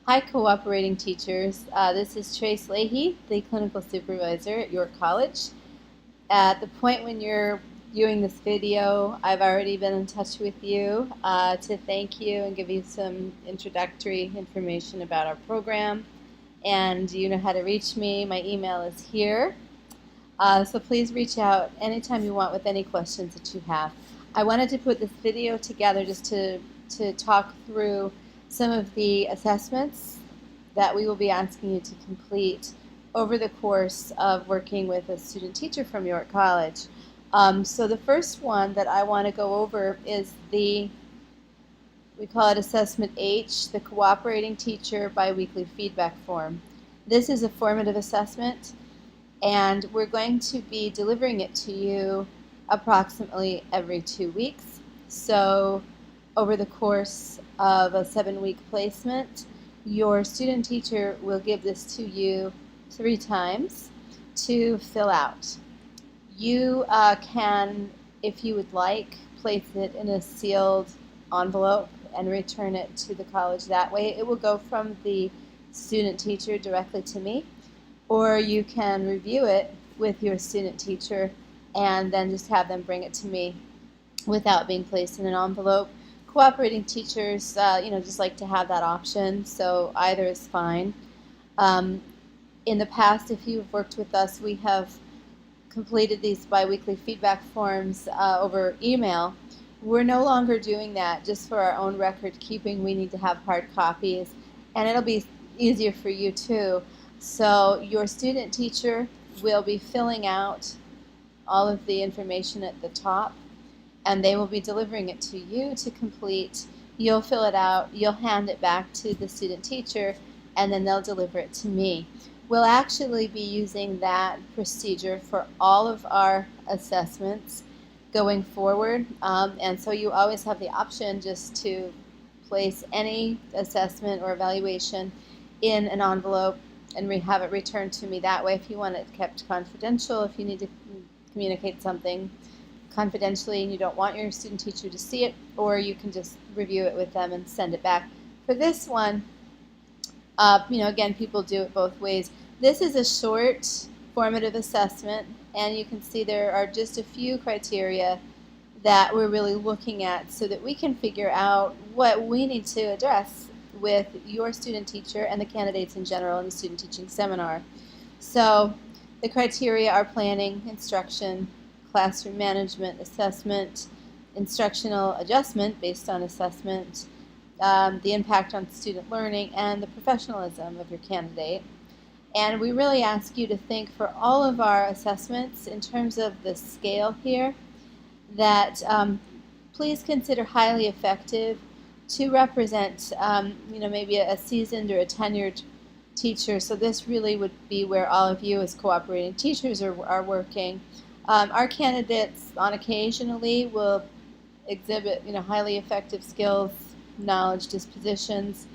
Hi, cooperating teachers. This is Trace Leahy, the clinical supervisor at York College. At the point when you're viewing this video, I've already been in touch with you to thank you and give you some introductory information about our program. And you know how to reach me. My email is here. So please reach out anytime you want with any questions that you have. I wanted to put this video together just to talk through some of the assessments that we will be asking you to complete over the course of working with a student teacher from York College. So the first one that I want to go over is we call it Assessment H, the Cooperating Teacher Biweekly Feedback Form. This is a formative assessment, and we're going to be delivering it to you approximately every 2 weeks. So over the course of a 7-week placement, your student teacher will give this to you 3 times to fill out. You can, if you would like, place it in a sealed envelope and return it to the college that way. It will go from the student teacher directly to me, or you can review it with your student teacher and then just have them bring it to me without being placed in an envelope. Cooperating teachers, just like to have that option, so either is fine. In the past, if you've worked with us, we have completed these biweekly feedback forms over email. We're no longer doing that just for our own record keeping. We need to have hard copies, and it'll be easier for you too. So your student teacher will be filling out all of the information at the top, and they will be delivering it to you to complete. You'll fill it out, you'll hand it back to the student teacher, and then they'll deliver it to me. We'll actually be using that procedure for all of our assessments going forward, and so you always have the option just to place any assessment or evaluation in an envelope and have it returned to me that way if you want it kept confidential, if you need to communicate something confidentially and you don't want your student teacher to see it, or you can just review it with them and send it back. For this one, again, people do it both ways. This is a short formative assessment, and you can see there are just a few criteria that we're really looking at so that we can figure out what we need to address with your student teacher and the candidates in general in the student teaching seminar. So the criteria are planning, instruction, classroom management, assessment, instructional adjustment based on assessment, the impact on student learning, and the professionalism of your candidate. And we really ask you to think for all of our assessments in terms of the scale here that please consider highly effective to represent maybe a seasoned or a tenured teacher. So this really would be where all of you as cooperating teachers are working. Our candidates on occasionally will exhibit highly effective skills, knowledge, dispositions,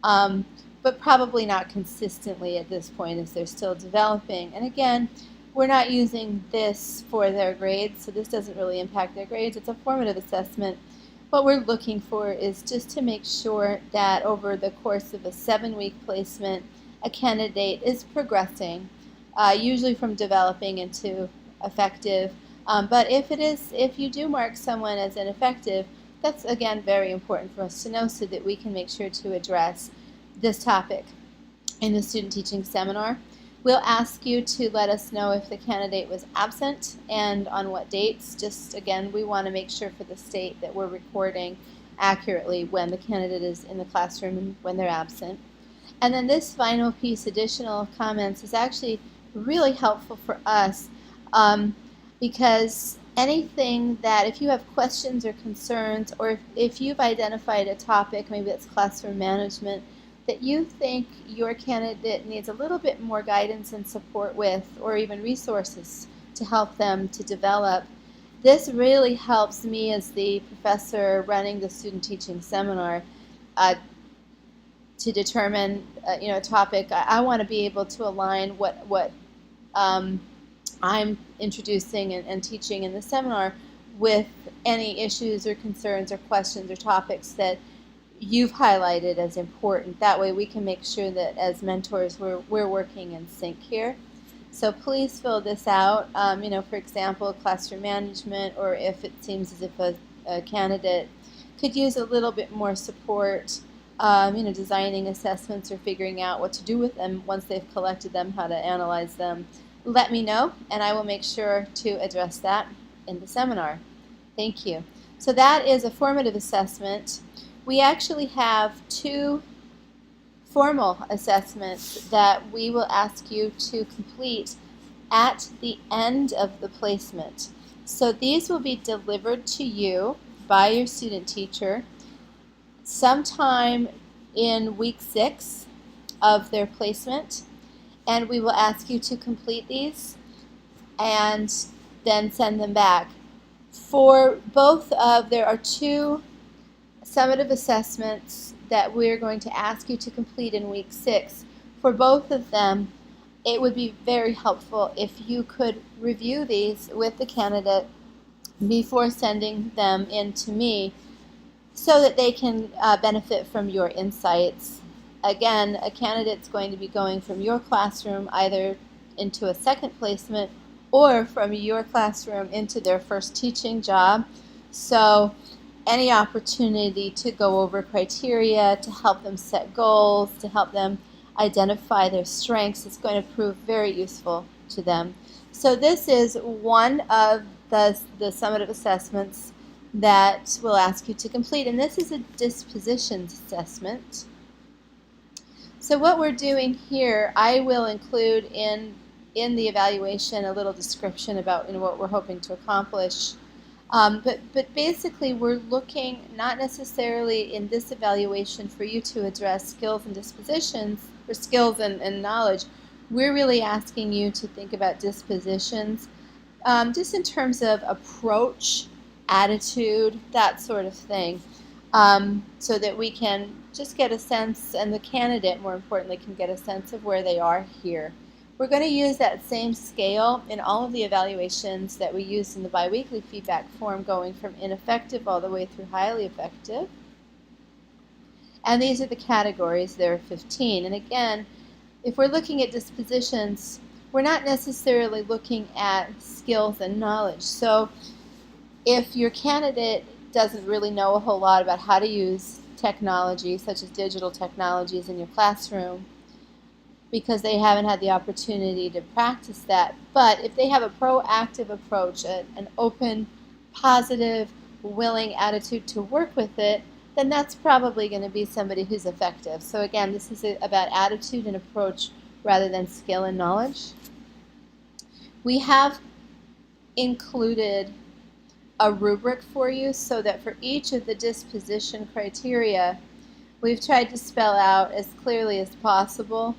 but probably not consistently at this point as they're still developing. And again, we're not using this for their grades, so this doesn't really impact their grades. It's a formative assessment. What we're looking for is just to make sure that over the course of a 7-week placement, a candidate is progressing, usually from developing into effective. But if you do mark someone as ineffective, that's again very important for us to know so that we can make sure to address this topic in the student teaching seminar. We'll ask you to let us know if the candidate was absent and on what dates. Just again, we want to make sure for the state that we're recording accurately when the candidate is in the classroom and when they're absent. And then this final piece, additional comments, is actually really helpful for us because anything that, if you have questions or concerns, or if you've identified a topic, maybe it's classroom management, that you think your candidate needs a little bit more guidance and support with, or even resources to help them to develop, this really helps me as the professor running the student teaching seminar to determine a topic. I want to be able to align what I'm introducing and teaching in the seminar with any issues or concerns or questions or topics that you've highlighted as important. That way we can make sure that as mentors we're working in sync here. So please fill this out. For example, classroom management, or if it seems as if a candidate could use a little bit more support, designing assessments or figuring out what to do with them once they've collected them, how to analyze them, let me know, and I will make sure to address that in the seminar. Thank you. So that is a formative assessment. We actually have 2 formal assessments that we will ask you to complete at the end of the placement. So these will be delivered to you by your student teacher sometime in week 6 of their placement, and we will ask you to complete these and then send them back. For both there are 2 summative assessments that we're going to ask you to complete in week 6. For both of them, it would be very helpful if you could review these with the candidate before sending them in to me so that they can benefit from your insights. Again, a candidate's going to be going from your classroom either into a second placement or from your classroom into their first teaching job. So any opportunity to go over criteria, to help them set goals, to help them identify their strengths is going to prove very useful to them. So this is one of the summative assessments that we'll ask you to complete, and this is a dispositions assessment. So what we're doing here, I will include in the evaluation a little description about what we're hoping to accomplish. But basically we're looking not necessarily in this evaluation for you to address skills and dispositions, or skills and knowledge. We're really asking you to think about dispositions just in terms of approach, attitude, that sort of thing, so that we can just get a sense, and the candidate, more importantly, can get a sense of where they are here. We're going to use that same scale in all of the evaluations that we use in the biweekly feedback form, going from ineffective all the way through highly effective. And these are the categories. There are 15. And again, if we're looking at dispositions, we're not necessarily looking at skills and knowledge. So if your candidate doesn't really know a whole lot about how to use technology, such as digital technologies in your classroom, because they haven't had the opportunity to practice that, but if they have a proactive approach, an open, positive, willing attitude to work with it, then that's probably going to be somebody who's effective. So again, this is about attitude and approach rather than skill and knowledge. We have included a rubric for you so that for each of the disposition criteria, we've tried to spell out as clearly as possible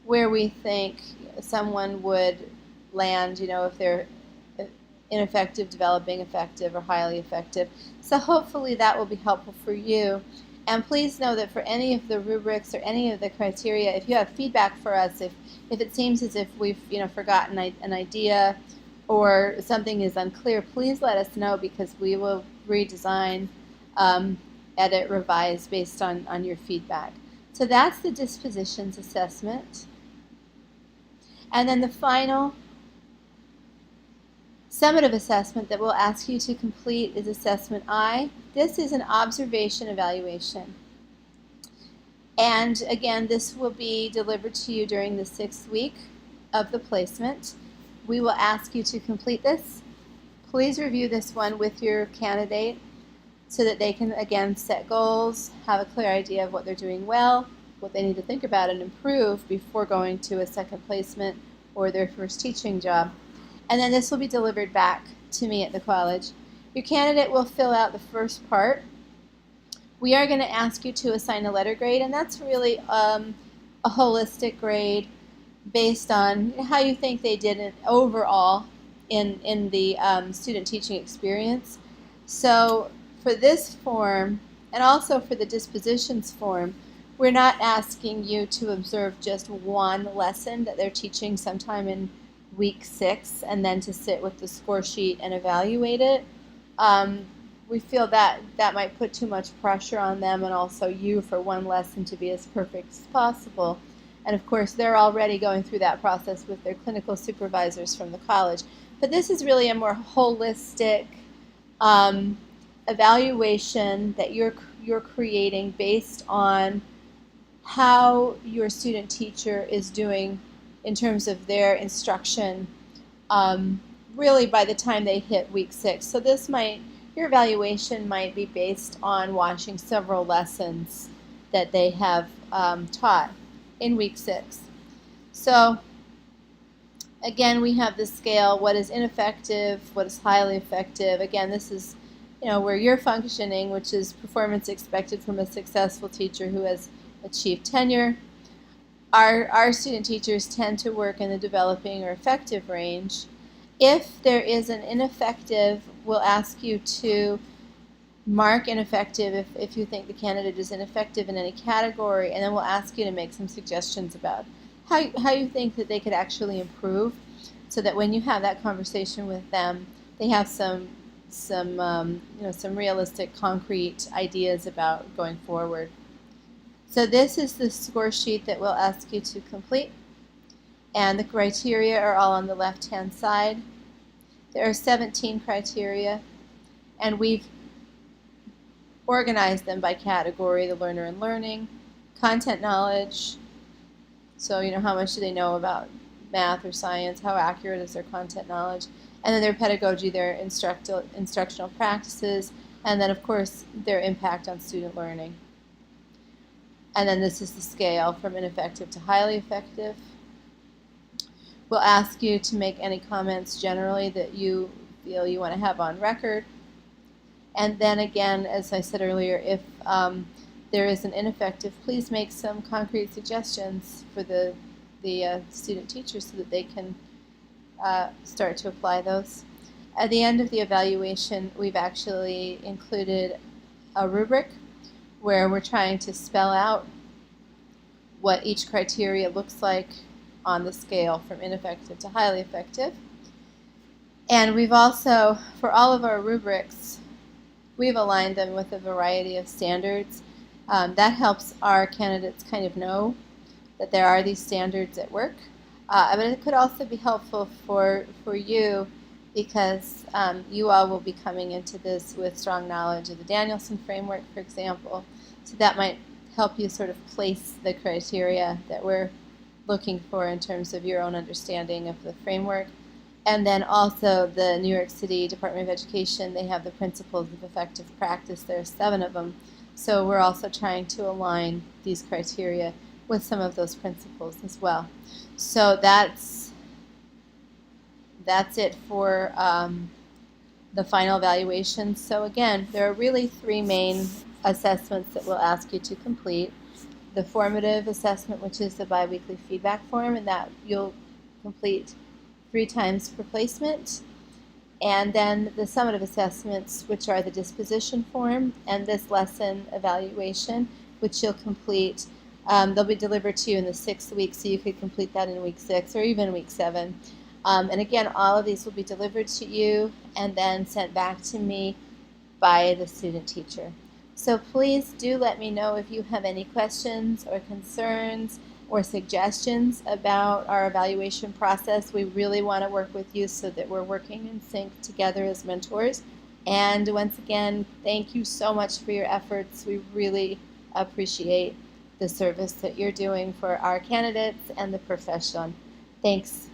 where we think someone would land, if they're ineffective, developing effective, or highly effective. So hopefully that will be helpful for you. And please know that for any of the rubrics or any of the criteria, if you have feedback for us, if it seems as if we've forgotten an idea or something is unclear, please let us know, because we will redesign, edit, revise based on your feedback. So that's the dispositions assessment. And then the final summative assessment that we'll ask you to complete is Assessment I. This is an observation evaluation. And again, this will be delivered to you during the 6th week of the placement. We will ask you to complete this. Please review this one with your candidate so that they can, again, set goals, have a clear idea of what they're doing well, what they need to think about and improve before going to a second placement or their first teaching job. And then this will be delivered back to me at the college. Your candidate will fill out the first part. We are going to ask you to assign a letter grade, and that's really a holistic grade based on how you think they did overall in the student teaching experience. So for this form, and also for the dispositions form, we're not asking you to observe just one lesson that they're teaching sometime in week 6 and then to sit with the score sheet and evaluate it. we feel that that might put too much pressure on them, and also you, for one lesson to be as perfect as possible. And of course, they're already going through that process with their clinical supervisors from the college. But this is really a more holistic evaluation that you're creating based on how your student teacher is doing in terms of their instruction, really by the time they hit week 6. So your evaluation might be based on watching several lessons that they have taught in week 6. So again, we have the scale: what is ineffective, what is highly effective. Again, this is where you're functioning, which is performance expected from a successful teacher who has achieved tenure. Our student teachers tend to work in the developing or effective range. If there is an ineffective, we'll ask you to mark ineffective if you think the candidate is ineffective in any category, and then we'll ask you to make some suggestions about how you think that they could actually improve, so that when you have that conversation with them, they have some realistic, concrete ideas about going forward. So this is the score sheet that we'll ask you to complete, and the criteria are all on the left-hand side. There are 17 criteria, and we've organized them by category: the learner and learning, content knowledge, so how much do they know about math or science, how accurate is their content knowledge, and then their pedagogy, their instructional practices, and then of course their impact on student learning. And then this is the scale from ineffective to highly effective. We'll ask you to make any comments generally that you feel you want to have on record. And then again, as I said earlier, if there is an ineffective, please make some concrete suggestions for the student teachers so that they can start to apply those. At the end of the evaluation, we've actually included a rubric where we're trying to spell out what each criteria looks like on the scale from ineffective to highly effective. And we've also, for all of our rubrics, we've aligned them with a variety of standards. That helps our candidates kind of know that there are these standards at work. But it could also be helpful for you, because you all will be coming into this with strong knowledge of the Danielson framework, for example. So that might help you sort of place the criteria that we're looking for in terms of your own understanding of the framework. And then also the New York City Department of Education, they have the principles of effective practice. There are 7 of them. So we're also trying to align these criteria with some of those principles as well. So that's it for the final evaluation. So again, there are really 3 main assessments that we'll ask you to complete. The formative assessment, which is the biweekly feedback form, and that you'll complete 3 times per placement. And then the summative assessments, which are the disposition form and this lesson evaluation, which you'll complete. They'll be delivered to you in the 6th week, so you could complete that in week 6 or even week 7. And again, all of these will be delivered to you and then sent back to me by the student teacher. So please do let me know if you have any questions or concerns or suggestions about our evaluation process. We really want to work with you so that we're working in sync together as mentors. And once again, thank you so much for your efforts. We really appreciate the service that you're doing for our candidates and the profession. Thanks.